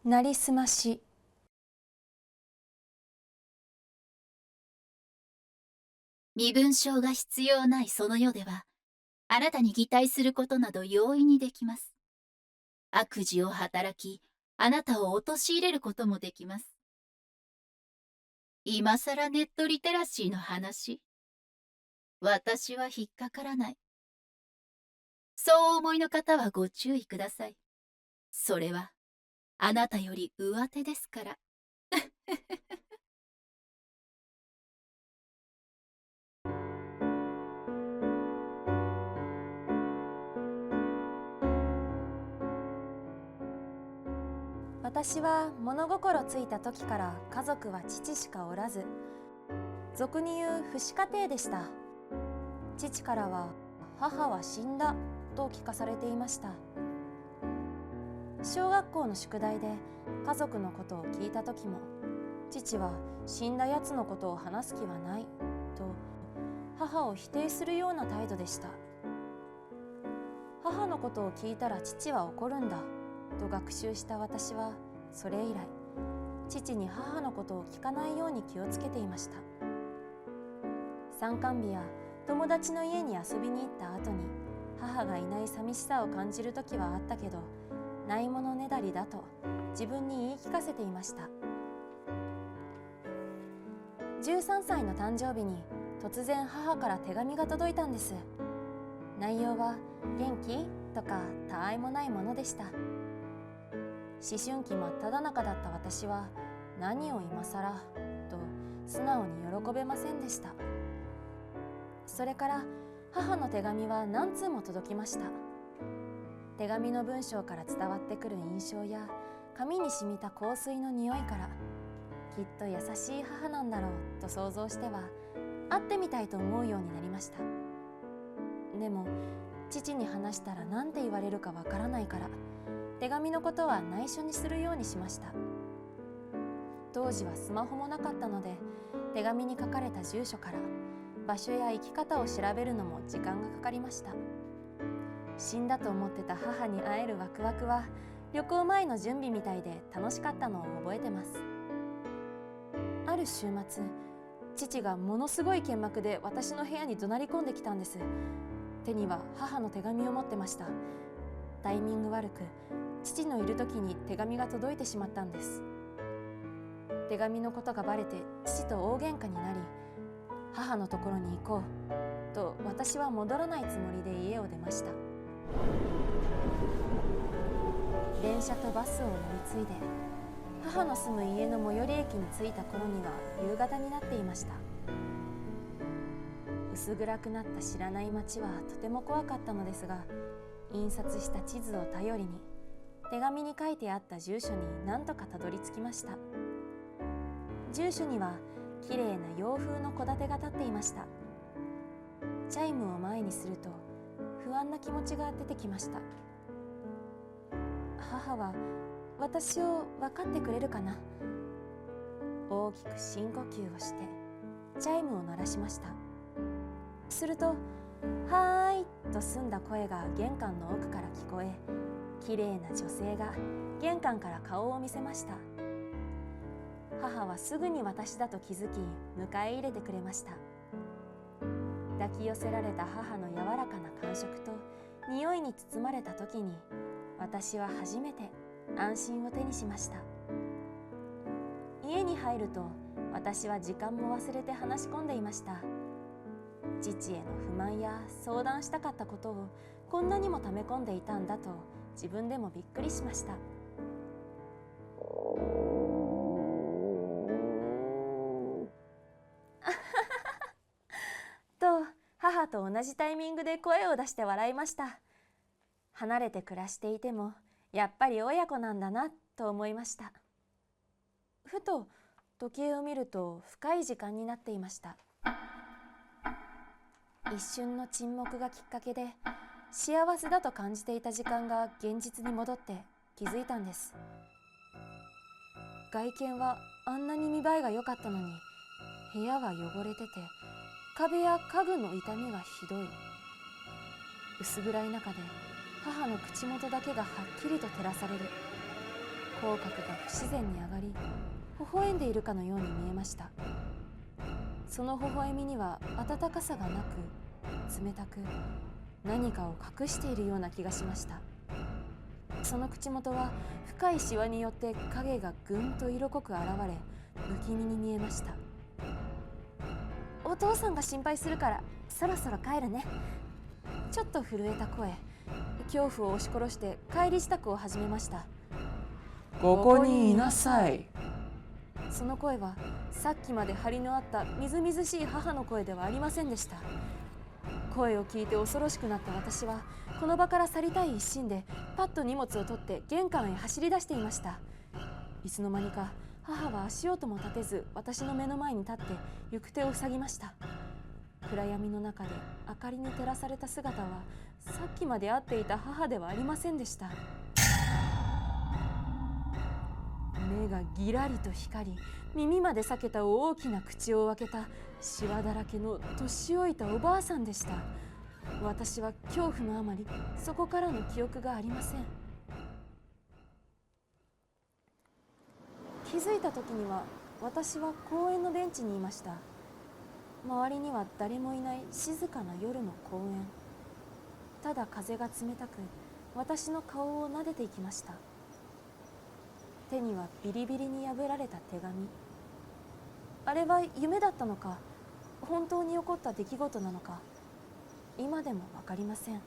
なりすまし。身分証が必要ないその世では、あなたに擬態することなど容易にできます。悪事を働き、あなたを陥れることもできます。今さらネットリテラシーの話。私は引っかからない。そうお思いの方はご注意ください。それは、あなたより上手ですから。私は物心ついた時から家族は父しかおらず、俗に言う父子家庭でした。父からは母は死んだと聞かされていました。小学校の宿題で家族のことを聞いた時も、父は死んだやつのことを話す気はないと母を否定するような態度でした。母のことを聞いたら父は怒るんだと学習した私は、それ以来父に母のことを聞かないように気をつけていました。参観日や友達の家に遊びに行った後に母がいない寂しさを感じる時はあったけど、ないものねだりだと自分に言い聞かせていました。13歳の誕生日に突然母から手紙が届いたんです。内容は元気とかたわいもないものでした。思春期真っ只中だった私は、何を今更と素直に喜べませんでした。それから母の手紙は何通も届きました。手紙の文章から伝わってくる印象や紙に染みた香水の匂いから、きっと優しい母なんだろうと想像しては会ってみたいと思うようになりました。でも父に話したら何て言われるかわからないから、手紙のことは内緒にするようにしました。当時はスマホもなかったので、手紙に書かれた住所から場所や生き方を調べるのも時間がかかりました。死んだと思ってた母に会えるワクワクは、旅行前の準備みたいで楽しかったのを覚えてます。ある週末、父がものすごい剣幕で私の部屋に怒鳴り込んできたんです。手には母の手紙を持ってました。タイミング悪く父のいる時に手紙が届いてしまったんです。手紙のことがバレて父と大喧嘩になり、母のところに行こうと私は戻らないつもりで家を出ました。電車とバスを乗り継いで母の住む家の最寄り駅に着いた頃には夕方になっていました。薄暗くなった知らない街はとても怖かったのですが、印刷した地図を頼りに手紙に書いてあった住所に何とかたどり着きました。住所にはきれいな洋風の戸建てが建っていました。チャイムを前にすると不安な気持ちが出てきました。母は私を分かってくれるかな。大きく深呼吸をしてチャイムを鳴らしました。すると、はーいと澄んだ声が玄関の奥から聞こえ、きれいな女性が玄関から顔を見せました。母はすぐに私だと気づき、迎え入れてくれました。抱き寄せられた母の柔らかな感触と匂いに包まれた時に、私は初めて安心を手にしました。家に入ると私は時間も忘れて話し込んでいました。父への不満や相談したかったことをこんなにも溜め込んでいたんだと自分でもびっくりしました。と母と同じタイミングで声を出して笑いました。離れて暮らしていてもやっぱり親子なんだなと思いました。ふと時計を見ると深い時間になっていました。一瞬の沈黙がきっかけで幸せだと感じていた時間が現実に戻って気づいたんです。外見はあんなに見栄えが良かったのに、部屋は汚れてて壁や家具の傷みがひどい。薄暗い中で母の口元だけがはっきりと照らされる。口角が不自然に上がり、微笑んでいるかのように見えました。その微笑みには温かさがなく、冷たく、何かを隠しているような気がしました。その口元は深いシワによって影がぐんと色濃く現れ、不気味に見えました。お父さんが心配するからそろそろ帰るね。ちょっと震えた声、恐怖を押し殺して帰り支度を始めました。ここにいなさい。その声はさっきまで張りのあったみずみずしい母の声ではありませんでした。声を聞いて恐ろしくなった私はこの場から去りたい一心でパッと荷物を取って玄関へ走り出していました。いつの間にか母は足音も立てず私の目の前に立って行く手を塞ぎました。暗闇の中で明かりに照らされた姿はさっきまで会っていた母ではありませんでした。目がぎらりと光り、耳まで裂けた大きな口を開けたシワだらけの年老いたおばあさんでした。私は恐怖のあまりそこからの記憶がありません。気づいた時には私は公園のベンチにいました。周りには誰もいない静かな夜の公園。ただ風が冷たく私の顔を撫でていきました。手にはビリビリに破られた手紙。あれは夢だったのか、本当に起こった出来事なのか、今でも分かりません。